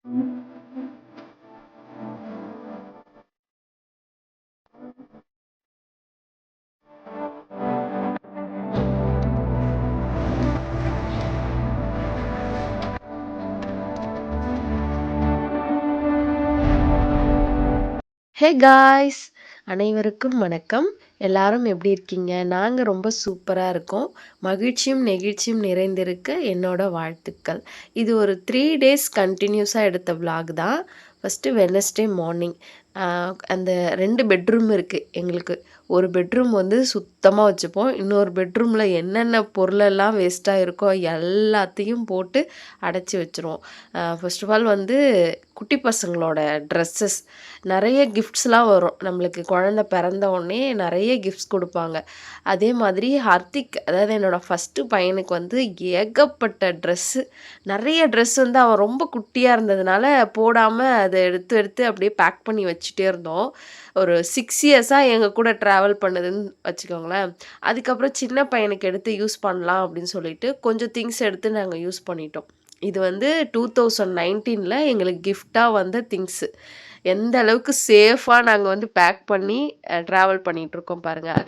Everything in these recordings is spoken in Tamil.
ஹே காய்ஸ், அனைவருக்கும் வணக்கம். எல்லாரும் எப்படி இருக்கீங்க? நாங்கள் ரொம்ப சூப்பராக இருக்கோம். மகிழ்ச்சியும் நெகிழ்ச்சியும் நிறைந்திருக்க என்னோட வாழ்த்துக்கள். இது ஒரு 3 days கண்டினியூஸாக எடுத்த vlog தான். ஃபஸ்ட்டு வெட்னஸ்டே மார்னிங் அந்த 2 பெட்ரூம் இருக்குது எங்களுக்கு. ஒரு பெட்ரூம் வந்து சுத்தமாக வச்சுப்போம். இன்னொரு பெட்ரூமில் என்னென்ன பொருளெல்லாம் வேஸ்ட்டாக இருக்கோ எல்லாத்தையும் போட்டு அடைச்சி வச்சுருவோம். ஃபர்ஸ்ட் ஆஃப் ஆல் வந்து குட்டி பசங்களோட ட்ரெஸ்ஸஸ் நிறைய கிஃப்ட்ஸ்லாம் வரும். நம்மளுக்கு குழந்த பிறந்த உடனே நிறைய கிஃப்ட்ஸ் கொடுப்பாங்க. அதே மாதிரி ஹர்திக், அதாவது என்னோடய ஃபஸ்ட்டு பையனுக்கு வந்து ஏகப்பட்ட ட்ரெஸ்ஸு, நிறைய ட்ரெஸ் வந்து அவன் ரொம்ப குட்டியாக இருந்ததுனால போடாமல் அதை எடுத்து எடுத்து அப்படியே பேக் பண்ணி வச்சுட்டே இருந்தோம். ஒரு 6 இயர்ஸாக எங்கள் கூட ட்ராவல் பண்ணுதுன்னு வச்சுக்கோங்களேன். அதுக்கப்புறம் சின்ன பையனுக்கு எடுத்து யூஸ் பண்ணலாம் அப்படின்னு சொல்லிட்டு கொஞ்சம் திங்ஸ் எடுத்து நாங்கள் யூஸ் பண்ணிட்டோம். இது வந்து 2019ல் எங்களுக்கு கிஃப்டாக வந்த திங்ஸு. எந்த அளவுக்கு சேஃபாக நாங்கள் வந்து பேக் பண்ணி ட்ராவல் பண்ணிகிட்ருக்கோம் பாருங்கள்.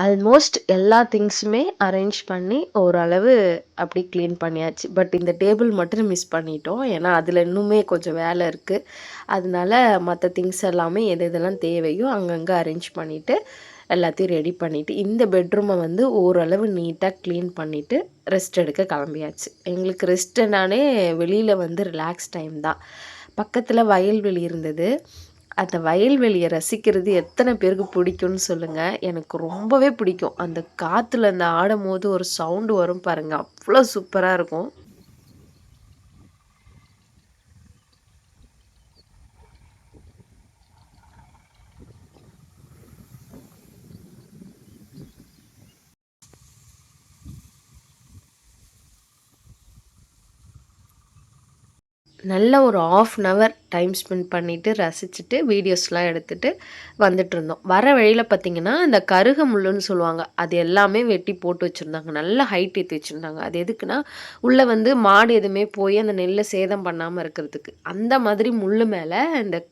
ஆல்மோஸ்ட் எல்லா திங்ஸுமே அரேஞ்ச் பண்ணி ஓரளவு அப்படி க்ளீன் பண்ணியாச்சு. பட் இந்த டேபிள் மட்டும் மிஸ் பண்ணிட்டோம். ஏன்னா அதில் இன்னுமே கொஞ்சம் வேலை இருக்குது. அதனால மற்ற திங்ஸ் எல்லாமே எது எதெல்லாம் தேவையோ அங்கங்கே அரேஞ்ச் பண்ணிவிட்டு எல்லாத்தையும் ரெடி பண்ணிவிட்டு இந்த பெட்ரூமை வந்து ஓரளவு நீட்டாக க்ளீன் பண்ணிவிட்டு ரெஸ்ட் எடுக்க கிளம்பியாச்சு. எங்களுக்கு ரெஸ்ட்டுனாலே வெளியில் வந்து ரிலாக்ஸ் டைம் தான். பக்கத்தில் வயல்வெளி இருந்தது. அந்த வயல்வெளியை ரசிக்கிறது எத்தனை பேருக்கு பிடிக்கும்னு சொல்லுங்கள். எனக்கு ரொம்பவே பிடிக்கும். அந்த காற்றுல அந்த ஆடும்போது ஒரு சவுண்டு வரும் பாருங்கள், அவ்வளோ சூப்பராக இருக்கும். நல்ல ஒரு 1/2 டைம் ஸ்பெண்ட் பண்ணிவிட்டு ரசிச்சுட்டு வீடியோஸ்லாம் எடுத்துகிட்டு வந்துட்டுருந்தோம். வர வழியில் பார்த்திங்கன்னா இந்த கருக முள்ளுன்னு சொல்லுவாங்க, அது எல்லாமே வெட்டி போட்டு வச்சுருந்தாங்க. நல்ல ஹைட் ஏற்றி வச்சுருந்தாங்க. அது எதுக்குன்னா உள்ளே வந்து மாடு எதுவுமே போய் அந்த நெல்லை சேதம் பண்ணாமல் இருக்கிறதுக்கு. அந்த மாதிரி முள் மேலே இந்த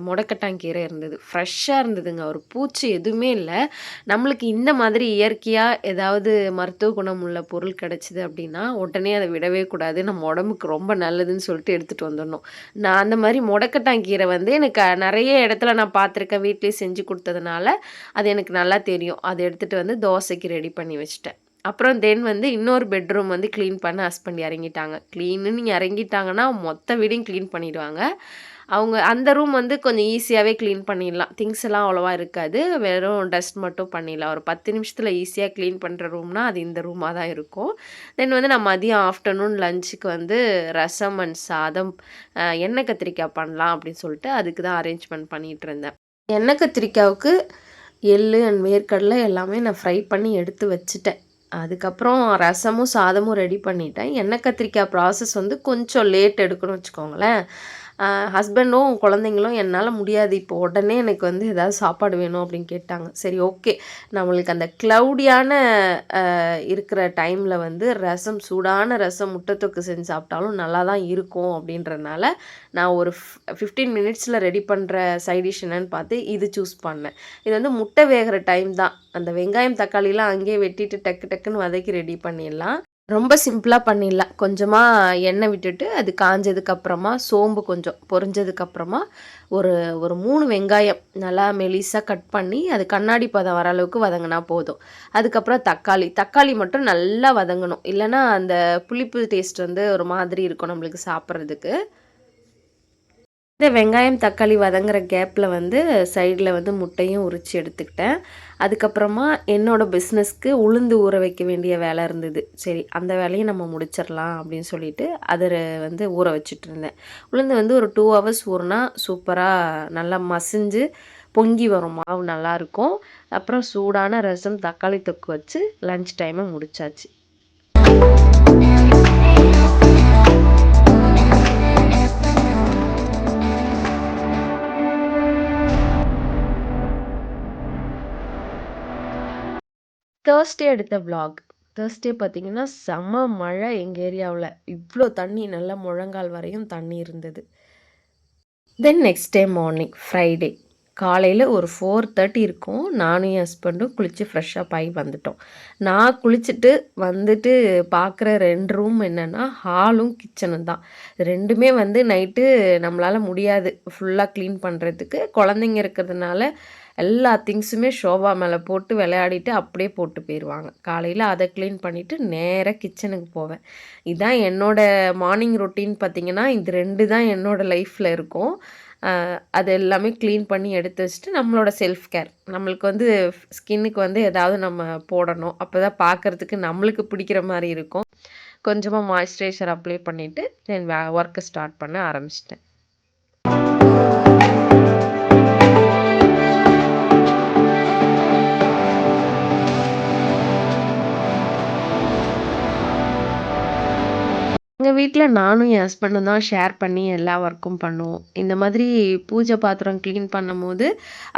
முடக்கட்டாங்கீரை இருந்தது. ஃப்ரெஷ்ஷாக இருந்ததுங்க. ஒரு பூச்சி எதுவுமே இல்லை. நம்மளுக்கு இந்த மாதிரி இயற்கையாக ஏதாவது மருத்துவ குணம் உள்ள பொருள் கிடச்சிது அப்படின்னா உடனே அதை விடவே கூடாது. நம்ம உடம்புக்கு ரொம்ப நல்லதுன்னு சொல்லிட்டு எடுத்துகிட்டு வந்துடணும். நான் அந்த மாதிரி முடக்கட்டாங்கீரை வந்து எனக்கு நிறைய இடத்துல நான் பார்த்துருக்கேன். வீட்லேயே செஞ்சு கொடுத்ததுனால அது எனக்கு நல்லா தெரியும். அதை எடுத்துகிட்டு வந்து தோசைக்கு ரெடி பண்ணி வச்சுட்டேன். அப்புறம் தென் வந்து இன்னொரு பெட்ரூம் வந்து க்ளீன் பண்ண ஹஸ்பண்ட் இறங்கிட்டாங்க. க்ளீனுன்னு இறங்கிட்டாங்கன்னா மொத்த வீடையும் க்ளீன் பண்ணிடுவாங்க. அவங்க அந்த ரூம் வந்து கொஞ்சம் ஈஸியாகவே க்ளீன் பண்ணிடலாம். திங்ஸ் எல்லாம் அவ்வளோவா இருக்காது. வெறும் டஸ்ட் மட்டும் பண்ணிடலாம். ஒரு 10 நிமிஷத்தில் ஈஸியாக க்ளீன் பண்ணுற ரூம்னால் அது இந்த ரூமாக தான் இருக்கும். தென் வந்து நான் மதியம் ஆஃப்டர்நூன் லஞ்சுக்கு வந்து ரசம் அண்ட் சாதம், எண்ணெய் கத்திரிக்காய் பண்ணலாம் அப்படின்னு சொல்லிட்டு அதுக்கு தான் அரேஞ்ச்மெண்ட் பண்ணிகிட்டு இருந்தேன். எண்ணெய் கத்திரிக்காவுக்கு எள்ளு அண்ட் வேர்க்கடலை எல்லாமே நான் ஃப்ரை பண்ணி எடுத்து வச்சுட்டேன். அதுக்கப்புறம் ரசமும் சாதமும் ரெடி பண்ணிட்டேன். எண்ணெய் கத்திரிக்காய் ப்ராசஸ் வந்து கொஞ்சம் லேட் எடுக்கணும்னு வச்சுக்கோங்களேன். ஹஸ்பண்டும் குழந்தைங்களும் என்னால் முடியாது, இப்போ உடனே எனக்கு வந்து ஏதாவது சாப்பாடு வேணும் அப்படின்னு கேட்டாங்க. சரி, ஓகே, நம்மளுக்கு அந்த க்ளவுடியான இருக்கிற டைமில் வந்து ரசம், சூடான ரசம் முட்டை தொக்கு செஞ்சு சாப்பிட்டாலும் நல்லா தான் இருக்கும் அப்படின்றனால நான் ஒரு 15 மினிட்ஸில் ரெடி பண்ணுற சைட் டிஷ் என்னன்னு பார்த்து இது சூஸ் பண்ணேன். இது வந்து முட்டை வேகிற டைம் தான். அந்த வெங்காயம் தக்காளிலாம் அங்கேயே வெட்டிட்டு டக்கு டக்குன்னு வதக்கி ரெடி பண்ணிடலாம். ரொம்ப சிம்பிளாக பண்ணிடலாம். கொஞ்சமாக எண்ணெய் விட்டுட்டு அது காஞ்சதுக்கப்புறமா சோம்பு கொஞ்சம் பொரிஞ்சதுக்கப்புறமா ஒரு ஒரு 3 வெங்காயம் நல்லா மெலிசாக கட் பண்ணி அது கண்ணாடி பதம் வர அளவுக்கு வதங்கினா போதும். அதுக்கப்புறம் தக்காளி மட்டும் நல்லா வதங்கணும். இல்லைன்னா அந்த புளிப்பு டேஸ்ட் வந்து ஒரு மாதிரி இருக்கும் நம்மளுக்கு சாப்பிட்றதுக்கு. இந்த வெங்காயம் தக்காளி வதங்குற கேப்பில் வந்து சைடில் வந்து முட்டையும் உரித்து எடுத்துக்கிட்டேன். அதுக்கப்புறமா என்னோடய பிஸ்னஸ்க்கு உளுந்து ஊற வைக்க வேண்டிய வேலை இருந்தது. சரி, அந்த வேலையும் நம்ம முடிச்சிடலாம் அப்படின்னு சொல்லிட்டு அதை வந்து ஊற வச்சுட்டு இருந்தேன். உளுந்து வந்து ஒரு 2 ஹவர்ஸ் ஊறினா சூப்பராக நல்லா மசிஞ்சு பொங்கி வரும், மாவு நல்லாயிருக்கும். அப்புறம் சூடான ரசம் தக்காளி தொக்கு வச்சு லன்ச் டைமை முடிச்சாச்சு. தேர்ஸ்டே எடுத்த vlog. தேர்ஸ்டே பார்த்தீங்கன்னா, செம்ம மழை எங்க ஏரியாவுல. இவ்ளோ தண்ணி நல்லா முழங்கால் வரையும் தண்ணி இருந்தது. Then next day morning Friday காலையில் ஒரு 4:30 இருக்கும். நானும் என் ஹஸ்பண்டும் குளித்து ஃப்ரெஷ்ஷப் ஆகி வந்துட்டோம். நான் குளிச்சுட்டு வந்துட்டு பார்க்குற 2 ரூம் என்னென்னா ஹாலும் கிச்சனும் தான். ரெண்டுமே வந்து நைட்டு நம்மளால் முடியாது ஃபுல்லாக க்ளீன் பண்ணுறதுக்கு. குழந்தைங்க இருக்கிறதுனால எல்லா திங்ஸுமே ஷோபா மேலே போட்டு விளையாடிட்டு அப்படியே போட்டு போயிடுவாங்க. காலையில் அதை க்ளீன் பண்ணிவிட்டு நேராக கிச்சனுக்கு போவேன். இதுதான் என்னோடய மார்னிங் ரொட்டீன். பார்த்திங்கன்னா இது 2 தான் என்னோடய லைஃப்பில் இருக்கும். அது எல்லாமே க்ளீன் பண்ணி எடுத்து வச்சுட்டு நம்மளோட செல்ஃப் கேர், நம்மளுக்கு வந்து ஸ்கின்னுக்கு வந்து ஏதாவது நம்ம போடணும். அப்போ தான் பார்க்குறதுக்கு நம்மளுக்கு பிடிக்கிற மாதிரி இருக்கும். கொஞ்சமாக மாய்ஸ்சரைசர் அப்ளை பண்ணிவிட்டு தென் ஒர்க்கை ஸ்டார்ட் பண்ண ஆரம்பிச்சிட்டேன். எங்கள் வீட்டில் நானும் என் ஹஸ்பண்டும் தான் ஷேர் பண்ணி எல்லா ஒர்க்கும் பண்ணுவோம். இந்த மாதிரி பூஜை பாத்திரம் க்ளீன் பண்ணும்போது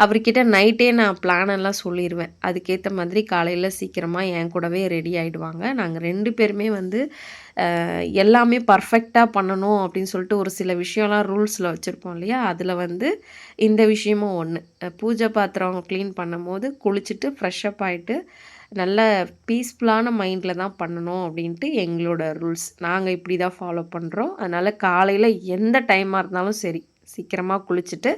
அவர்கிட்ட நைட்டே நான் பிளான் எல்லாம் சொல்லிடுவேன். அதுக்கேற்ற மாதிரி காலையில் சீக்கிரமாக என் கூடவே ரெடி ஆகிடுவாங்க. நாங்கள் 2 பேருமே வந்து எல்லாமே பர்ஃபெக்டாக பண்ணணும் அப்படின்னு சொல்லிட்டு ஒரு சில விஷயம்லாம் ரூல்ஸில் வச்சுருப்போம் இல்லையா? அதில் வந்து இந்த விஷயமும் ஒன்று. பூஜை பாத்திரம் க்ளீன் பண்ணும்போது குளிச்சுட்டு ஃப்ரெஷ்அப் ஆகிட்டு நல்ல பீஸ்ஃபுல்லான மைண்டில் தான் பண்ணணும் அப்படின்ட்டு எங்களோட ரூல்ஸ். நாங்கள் இப்படி தான் ஃபாலோ பண்ணுறோம். அதனால் காலையில் எந்த டைமாக இருந்தாலும் சரி சீக்கிரமாக குளிச்சுட்டு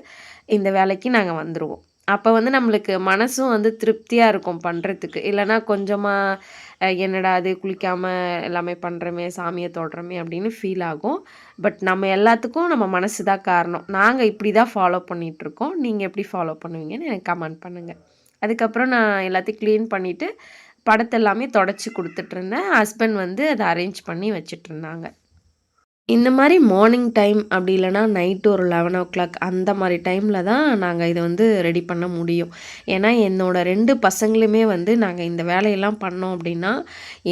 இந்த வேலைக்கு நாங்கள் வந்துடுவோம். அப்போ வந்து நம்மளுக்கு மனசும் வந்து திருப்தியாக இருக்கும் பண்ணுறதுக்கு. இல்லைனா கொஞ்சமாக என்னடா அது குளிக்காமல் எல்லாமே பண்ணுறோமே சாமியை தொடுறோமே அப்படின்னு ஃபீல் ஆகும். பட் நம்ம எல்லாத்துக்கும் நம்ம மனசு தான் காரணம். நாங்கள் இப்படி தான் ஃபாலோ பண்ணிகிட்ருக்கோம். நீங்கள் எப்படி ஃபாலோ பண்ணுவீங்கன்னு எனக்கு கமெண்ட் பண்ணுங்கள். அதுக்கப்புறம் நான் எல்லாத்தையும் க்ளீன் பண்ணிவிட்டு படத்தெல்லாமே தொடச்சி கொடுத்துட்ருந்தேன். ஹஸ்பண்ட் வந்து அதை அரேஞ்ச் பண்ணி வச்சிட்ருந்தாங்க. இந்த மாதிரி மார்னிங் டைம் அப்படி இல்லைனா நைட்டு ஒரு 11:00 அந்த மாதிரி டைமில் தான் நாங்கள் இதை வந்து ரெடி பண்ண முடியும். ஏன்னா என்னோடய 2 பசங்களுமே வந்து நாங்கள் இந்த வேலையெல்லாம் பண்ணோம் அப்படின்னா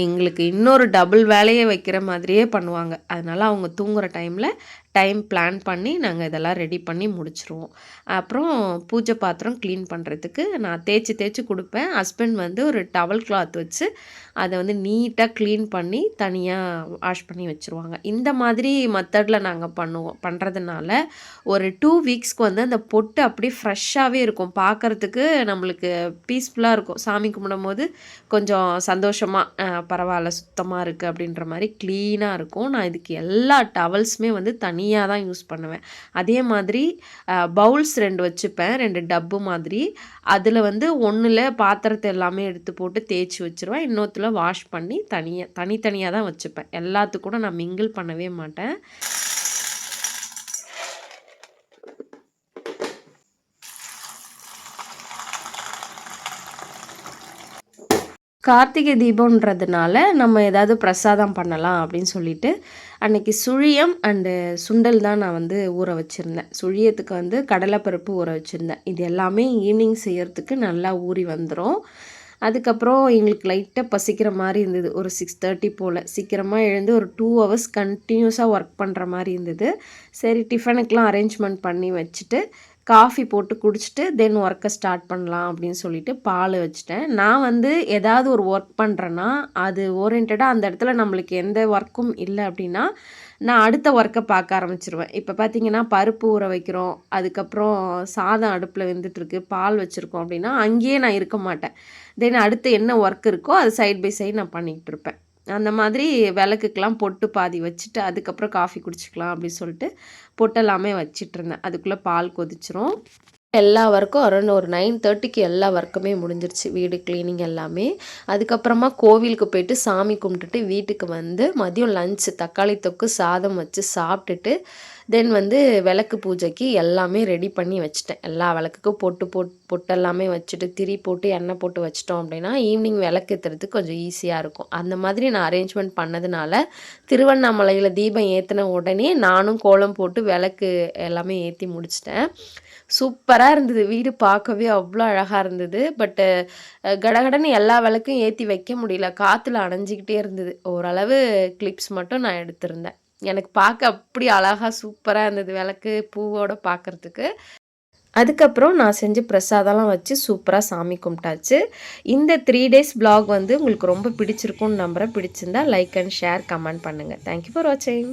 எங்களுக்கு இன்னொரு டபுள் வேலையை வைக்கிற மாதிரியே பண்ணுவாங்க. அதனால் அவங்க தூங்குகிற டைம் பிளான் பண்ணி நாங்கள் இதெல்லாம் ரெடி பண்ணி முடிச்சுருவோம். அப்புறம் பூஜை பாத்திரம் க்ளீன் பண்ணுறதுக்கு நான் தேய்ச்சி கொடுப்பேன். ஹஸ்பண்ட் வந்து ஒரு டவல் கிளாத் வச்சு அதை வந்து நீட்டாக க்ளீன் பண்ணி தனியாக வாஷ் பண்ணி வச்சுருவாங்க. இந்த மாதிரி மெத்தடில் நாங்கள் பண்ணுறதுனால ஒரு 2 வீக்ஸ்க்கு வந்து அந்த பொட்டு அப்படியே ஃப்ரெஷ்ஷாகவே இருக்கும். பார்க்குறதுக்கு நம்மளுக்கு பீஸ்ஃபுல்லாக இருக்கும். சாமி கும்பிடும்போது கொஞ்சம் சந்தோஷமாக பரவாயில்ல சுத்தமாக இருக்குது அப்படின்ற மாதிரி க்ளீனாக இருக்கும். நான் இதுக்கு எல்லா டவல்ஸுமே வந்து தனியாக தான் யூஸ் பண்ணுவேன். அதே மாதிரி பவுல்ஸ் 2 வச்சுப்பேன், 2 டப்பு மாதிரி. அதில் வந்து ஒன்றில் பாத்திரத்தை எல்லாமே எடுத்து போட்டு தேய்ச்சி வச்சுருவேன். இன்னொருத்தில் வாஷ் பண்ணி தனித்தனியாக தான் வச்சுப்பேன். எல்லாத்துக்கூட நான் மிங்கிள் பண்ணவே மாட்டேன். கார்த்திகை தீபம்ன்றதுனால நம்ம ஏதாவது பிரசாதம் பண்ணலாம் அப்படின்னு சொல்லிட்டு அன்றைக்கி சுழியம் அண்டு சுண்டல் தான் நான் வந்து ஊற வச்சுருந்தேன். சுழியத்துக்கு வந்து கடலைப்பருப்பு ஊற வச்சுருந்தேன். இது எல்லாமே ஈவினிங் செய்கிறதுக்கு நல்லா ஊறி வந்துடும். அதுக்கப்புறம் எங்களுக்கு லைட்டாக பசிக்கிற மாதிரி இருந்தது. ஒரு 6:30 போல் சீக்கிரமாக எழுந்து ஒரு 2 ஹவர்ஸ் கண்டினியூஸாக ஒர்க் பண்ணுற மாதிரி இருந்தது. சரி டிஃபனுக்கெலாம் அரேஞ்ச்மெண்ட் பண்ணி வச்சுட்டு காஃபி போட்டு குடிச்சிட்டு தென் ஒர்க்கை ஸ்டார்ட் பண்ணலாம் அப்படின்னு சொல்லிட்டு பால் வச்சுட்டேன். நான் வந்து ஏதாவது ஒரு ஒர்க் பண்ணுறேன்னா அது ஓரியன்டாக அந்த இடத்துல நம்மளுக்கு எந்த ஒர்க்கும் இல்லை அப்படின்னா நான் அடுத்த ஒர்க்கை பார்க்க ஆரம்பிச்சிருவேன். இப்போ பார்த்தீங்கன்னா பருப்பு ஊற வைக்கிறோம், அதுக்கப்புறம் சாதம் அடுப்பில் வெந்துட்டுருக்கு, பால் வச்சுருக்கோம் அப்படின்னா அங்கேயே நான் இருக்க மாட்டேன். தென் அடுத்து என்ன ஒர்க் இருக்கோ அது சைட் பை சைடு நான் பண்ணிகிட்டு இருப்பேன். அந்த மாதிரி விளக்குக்கெலாம் பொட்டு பாதி வச்சுட்டு அதுக்கப்புறம் காஃபி குடிச்சிக்கலாம் அப்படின்னு சொல்லிட்டு பொட்டெல்லாமே வச்சிட்ருந்தேன். அதுக்குள்ளே பால் கொதிச்சிரும். எல்லா ஒர்க்கும் அரௌண்ட் ஒரு 9:30க்கு எல்லா ஒர்க்குமே முடிஞ்சிருச்சு. வீடு க்ளீனிங் எல்லாமே. அதுக்கப்புறமா கோவிலுக்கு போயிட்டு சாமி கும்பிட்டுட்டு வீட்டுக்கு வந்து மதியம் லன்ச்சு தக்காளி தொக்கு சாதம் வச்சு சாப்பிட்டுட்டு தென் வந்து விளக்கு பூஜைக்கு எல்லாமே ரெடி பண்ணி வச்சுட்டேன். எல்லா விளக்குக்கும் பொட்டெல்லாமே வச்சுட்டு திரி போட்டு எண்ணெய் போட்டு வச்சிட்டோம் அப்படின்னா ஈவினிங் விளக்கு ஏற்றுறதுக்கு கொஞ்சம் ஈஸியாக இருக்கும். அந்த மாதிரி நான் அரேஞ்ச்மெண்ட் பண்ணதுனால திருவண்ணாமலையில் தீபம் ஏற்றின உடனே நானும் கோலம் போட்டு விளக்கு எல்லாமே ஏற்றி முடிச்சிட்டேன். சூப்பராக இருந்தது. வீடு பார்க்கவே அவ்வளோ அழகாக இருந்தது. பட்டு கடகடன்னு எல்லா விளக்கும் ஏற்றி வைக்க முடியல. காற்றுல அணைஞ்சிக்கிட்டே இருந்தது. ஓரளவு கிளிப்ஸ் மட்டும் நான் எடுத்திருந்தேன். எனக்கு பார்க்க அப்படி அழகாக சூப்பராக இருந்தது விளக்கு பூவோடு பார்க்குறதுக்கு. அதுக்கப்புறம் நான் செஞ்ச பிரசாதம்லாம் வச்சு சூப்பராக சாமி கும்பிட்டாச்சு. இந்த 3 டேஸ் vlog வந்து உங்களுக்கு ரொம்ப பிடிச்சிருக்கும்னு நம்புறேன். பிடிச்சிருந்தா லைக் அண்ட் ஷேர், கமெண்ட் பண்ணுங்க. தேங்க் யூ ஃபார் வாட்சிங்.